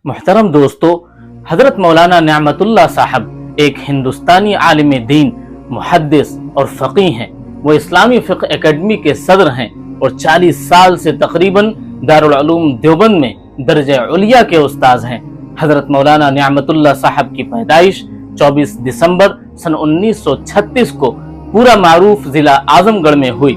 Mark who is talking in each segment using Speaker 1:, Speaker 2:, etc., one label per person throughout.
Speaker 1: محترم دوستو، حضرت مولانا نعمتاللہ صاحب ایک ہندوستانی عالم دین، محدث اور فقیہ ہیں۔ وہ اسلامی فقہ اکیڈمی کے صدر ہیں اور 40 سال سے تقریباً دارالعلوم دیوبند میں درجہ علیہ کے استاذ ہیں۔ حضرت مولانا نعمتاللہ صاحب کی پیدائش 24 دسمبر سن 1936 کو پورا معروف ضلع اعظم گڑھ میں ہوئی۔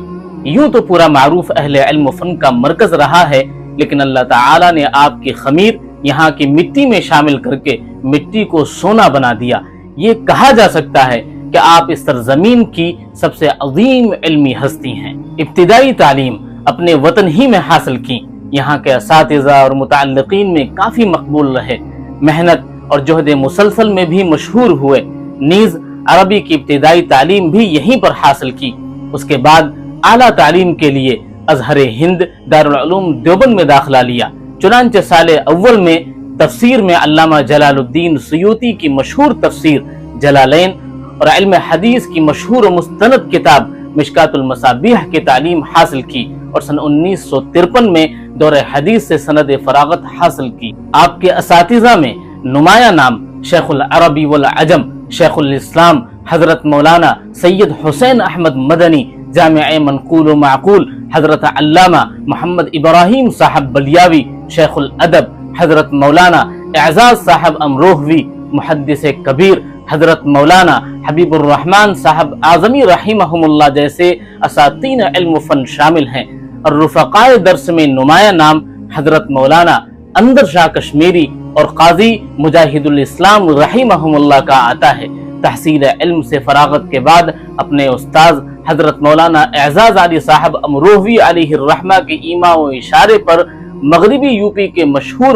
Speaker 1: یوں تو پورا معروف اہل علم و فن کا مرکز رہا ہے، لیکن اللہ تعالیٰ نے آپ کی خمیر یہاں کی مٹی میں شامل کر کے مٹی کو سونا بنا دیا۔ یہ کہا جا سکتا ہے کہ آپ اس سرزمین کی سب سے عظیم علمی ہستی ہیں۔ ابتدائی تعلیم اپنے وطن ہی میں حاصل کی۔ یہاں کے اساتذہ اور متعلقین میں کافی مقبول رہے، محنت اور جہد مسلسل میں بھی مشہور ہوئے۔ نیز عربی کی ابتدائی تعلیم بھی یہیں پر حاصل کی۔ اس کے بعد اعلیٰ تعلیم کے لیے ازہر ہند دارالعلوم دیوبند میں داخلہ لیا۔ چنانچہ سال اول میں تفسیر میں علامہ جلال الدین سیوطی کی مشہور تفسیر جلالین اور علم حدیث کی مشہور و مستند کتاب مشکات المصابیح کی تعلیم حاصل کی اور سن 1953 میں دور حدیث سے سند فراغت حاصل کی۔ آپ کے اساتذہ میں نمایاں نام شیخ العربی والعجم شیخ الاسلام حضرت مولانا سید حسین احمد مدنی، جامع منقول و معقول حضرت علامہ محمد ابراہیم صاحب بلیاوی، شیخ الادب حضرت مولانا اعزاز صاحب امروہوی، محدث کبیر حضرت مولانا حبیب الرحمن صاحب اعظمی رحمہم اللہ جیسے اساتین علم و فن شامل ہیں۔ اور رفقائے درس میں نمایاں نام حضرت مولانا اندر شاہ کشمیری اور قاضی مجاہد الاسلام رحمہم اللہ کا آتا ہے۔ تحصیل علم سے فراغت کے بعد اپنے استاذ حضرت مولانا اعزاز علی صاحب امروہوی علیہ الرحمہ کے ایما و اشارے پر مغربی یوپی کے مشہور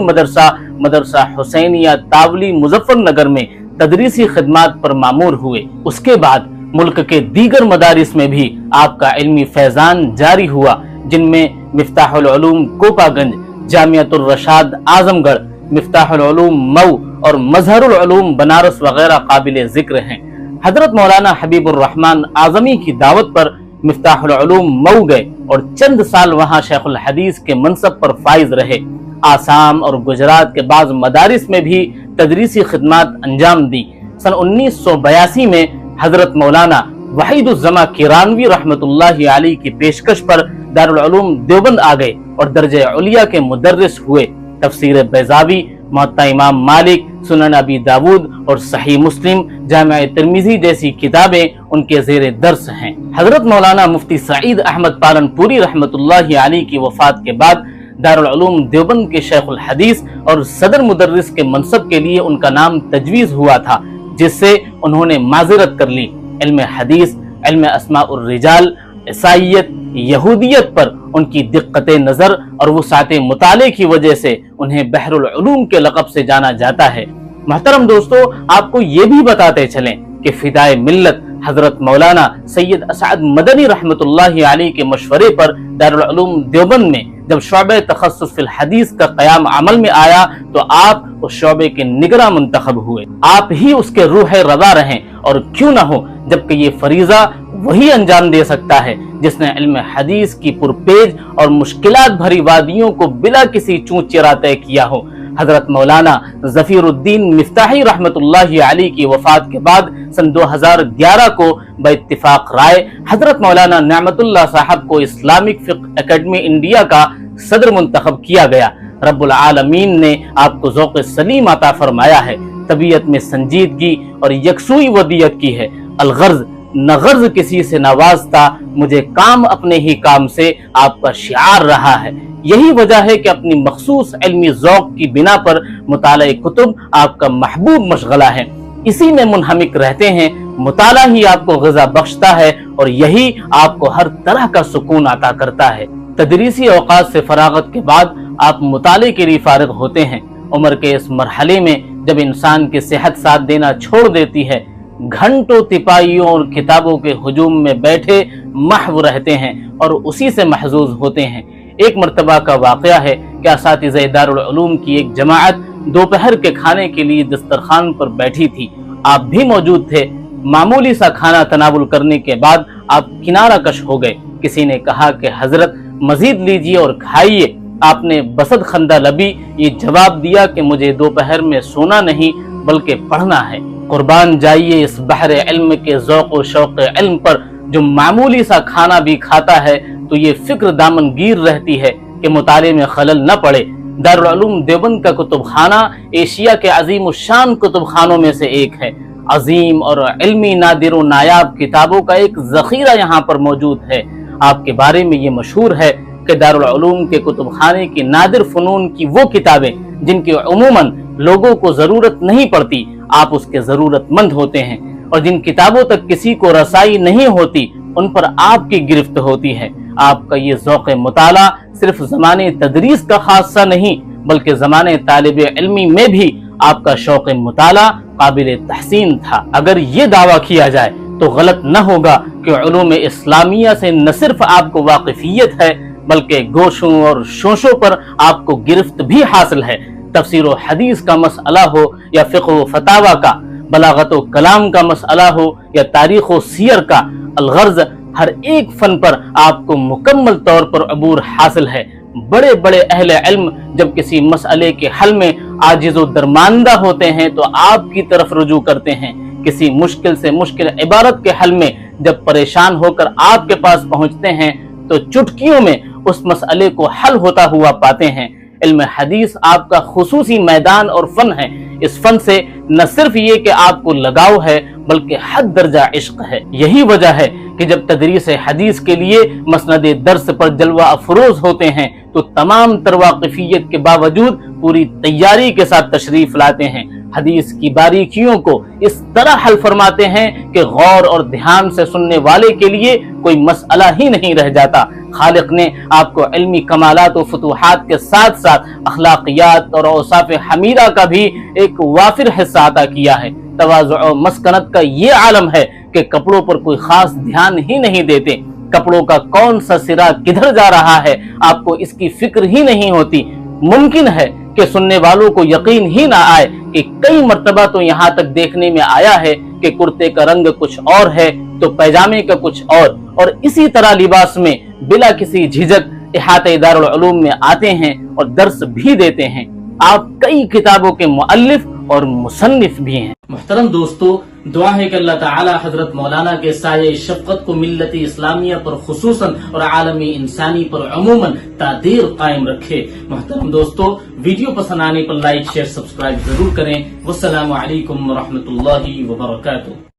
Speaker 1: مدرسہ حسینیہ تاولی مظفر نگر میں تدریسی خدمات پر مامور ہوئے۔ اس کے بعد ملک کے دیگر مدارس میں بھی آپ کا علمی فیضان جاری ہوا، جن میں مفتاح العلوم کوپا گنج، جامعۃ الرشاد اعظم گڑھ، مفتاح العلوم مئو اور مظہر العلوم بنارس وغیرہ قابل ذکر ہیں۔ حضرت مولانا حبیب الرحمن اعظمی کی دعوت پر مفتاح العلوم مئو گئے اور چند سال وہاں شیخ الحدیث کے منصب پر فائز رہے۔ آسام اور گجرات کے بعض مدارس میں بھی تدریسی خدمات انجام دی۔ سن 1982 میں حضرت مولانا وحید الزما کیرانوی رحمۃ اللہ علیہ کی پیشکش پر دارالعلوم دیوبند آ گئے اور درجہ علیہ کے مدرس ہوئے۔ تفسیر بیضاوی، موطا امام مالک، سنن ابی داود اور صحیح مسلم، جامع ترمذی جیسی کتابیں ان کے زیر درس ہیں۔ حضرت مولانا مفتی سعید احمد پالنپوری رحمۃ اللہ علیہ کی وفات کے بعد دارالعلوم دیوبند کے شیخ الحدیث اور صدر مدرس کے منصب کے لیے ان کا نام تجویز ہوا تھا، جس سے انہوں نے معذرت کر لی۔ علم حدیث، علم اسماء الرجال، عیسائیت، یہودیت پر ان کی دقت نظر اور وسعت مطالعے کی وجہ سے انہیں بحر العلوم کے لقب سے جانا جاتا ہے۔ محترم دوستو، آپ کو یہ بھی بتاتے چلیں کہ فدائے ملت حضرت مولانا سید اسعد مدنی رحمۃ اللہ علیہ کے مشورے پر دارالعلوم دیوبند میں جب شعبہ تخصص فی الحدیث کا قیام عمل میں آیا تو آپ اس شعبے کے نگراں منتخب ہوئے۔ آپ ہی اس کے روح رضا رہیں، اور کیوں نہ ہو، جبکہ یہ فریضہ وہی انجام دے سکتا ہے جس نے علم حدیث کی پرپیج اور مشکلات بھری وادیوں کو بلا کسی چون چرا طے کیا ہو۔ حضرت مولانا ظفیر الدین مفتاحی رحمۃ اللہ علیہ کی وفات کے بعد سن 2011 کو باتفاق رائے حضرت مولانا نعمت اللہ صاحب کو اسلامک فقہ اکیڈمی انڈیا کا صدر منتخب کیا گیا۔ رب العالمین نے آپ کو ذوق سلیم عطا فرمایا ہے، طبیعت میں سنجیدگی اور یکسوئی ودیت کی ہے۔ الغرض نہ غرض کسی سے نوازتا، مجھے کام اپنے ہی کام سے آپ کا شعار رہا ہے۔ یہی وجہ ہے کہ اپنی مخصوص علمی ذوق کی بنا پر مطالعہ کتب آپ کا محبوب مشغلہ ہے۔ اسی میں منہمک رہتے ہیں، مطالعہ ہی آپ کو غذا بخشتا ہے اور یہی آپ کو ہر طرح کا سکون عطا کرتا ہے۔ تدریسی اوقات سے فراغت کے بعد آپ مطالعے کے لیے فارغ ہوتے ہیں۔ عمر کے اس مرحلے میں جب انسان کی صحت ساتھ دینا چھوڑ دیتی ہے، گھنٹوں تپائیوں اور کتابوں کے ہجوم میں بیٹھے محو رہتے ہیں اور اسی سے محظوظ ہوتے ہیں۔ ایک مرتبہ کا واقعہ ہے کہ اساتذہ دارالعلوم کی ایک جماعت دوپہر کے کھانے کے لیے دسترخوان پر بیٹھی تھی۔ آپ بھی موجود تھے۔ معمولی سا کھانا تناول کرنے کے بعد آپ کنارہ کش ہو گئے۔ کسی نے کہا کہ حضرت مزید لیجیے اور کھائیے۔ آپ نے بسد خندہ لبی یہ جواب دیا کہ مجھے دوپہر میں سونا نہیں بلکہ پڑھنا ہے۔ قربان جائیے اس بحر علم کے ذوق و شوق علم پر، جو معمولی سا کھانا بھی کھاتا ہے تو یہ فکر دامن گیر رہتی ہے کہ مطالعے میں خلل نہ پڑے۔ دارالعلوم دیوبند کا کتب خانہ ایشیا کے عظیم الشان کتب خانوں میں سے ایک ہے۔ عظیم اور علمی نادر و نایاب کتابوں کا ایک ذخیرہ یہاں پر موجود ہے۔ آپ کے بارے میں یہ مشہور ہے کہ دارالعلوم کے کتب خانے کی نادر فنون کی وہ کتابیں جن کی عموماً لوگوں کو ضرورت نہیں پڑتی، آپ اس کے ضرورت مند ہوتے ہیں، اور جن کتابوں تک کسی کو رسائی نہیں ہوتی ان پر آپ کی گرفت ہوتی ہے۔ آپ کا یہ ذوق مطالعہ صرف زمانے تدریس کا خاصہ نہیں بلکہ زمانے طالب علمی میں بھی آپ کا شوق مطالعہ قابل تحسین تھا۔ اگر یہ دعویٰ کیا جائے تو غلط نہ ہوگا کہ علوم اسلامیہ سے نہ صرف آپ کو واقفیت ہے بلکہ گوشوں اور شوشوں پر آپ کو گرفت بھی حاصل ہے۔ تفسیر و حدیث کا مسئلہ ہو یا فقہ و فتاوی کا، بلاغت و کلام کا مسئلہ ہو یا تاریخ و سیر کا، الغرض ہر ایک فن پر آپ کو مکمل طور پر عبور حاصل ہے۔ بڑے بڑے اہل علم جب کسی مسئلے کے حل میں عاجز و درماندہ ہوتے ہیں تو آپ کی طرف رجوع کرتے ہیں۔ کسی مشکل سے مشکل عبارت کے حل میں جب پریشان ہو کر آپ کے پاس پہنچتے ہیں تو چٹکیوں میں اس مسئلے کو حل ہوتا ہوا پاتے ہیں۔ علم حدیث آپ کا خصوصی میدان اور فن ہے۔ اس فن سے نہ صرف یہ کہ آپ کو لگاؤ ہے بلکہ حد درجہ عشق ہے۔ یہی وجہ ہے کہ جب تدریس حدیث کے لیے مسند درس پر جلوہ افروز ہوتے ہیں تو تمام تر واقفیت کے باوجود پوری تیاری کے ساتھ تشریف لاتے ہیں۔ حدیث کی باریکیوں کو اس طرح حل فرماتے ہیں کہ غور اور دھیان سے سننے والے کے لیے کوئی مسئلہ ہی نہیں رہ جاتا۔ خالق نے آپ کو علمی کمالات و فتوحات کے ساتھ ساتھ اخلاقیات اور اوصاف حمیدہ کا بھی ایک وافر حصہ عطا کیا ہے۔ تواضع و مسکنت کا یہ عالم ہے کہ کپڑوں پر کوئی خاص دھیان ہی نہیں دیتے۔ کپڑوں کا کون سا سرا کدھر جا رہا ہے آپ کو اس کی فکر ہی نہیں ہوتی۔ ممکن ہے کہ سننے والوں کو یقین ہی نہ آئے کہ کئی مرتبہ تو یہاں تک دیکھنے میں آیا ہے کہ کرتے کا رنگ کچھ اور ہے تو پیجامے کا کچھ اور اسی طرح لباس میں بلا کسی جھجک احاطہ دارالعلوم میں آتے ہیں اور درس بھی دیتے ہیں۔ آپ کئی کتابوں کے مؤلف اور مصنف بھی ہیں۔ محترم دوستو، دعا ہے کہ اللہ تعالی حضرت مولانا کے سایہ شفقت کو ملت اسلامیہ پر خصوصاً اور عالمی انسانی پر عموماً تعدیر قائم رکھے۔ محترم دوستو، ویڈیو پسند آنے پر لائک شیئر سبسکرائب ضرور کریں۔ والسلام علیکم ورحمۃ اللہ وبرکاتہ۔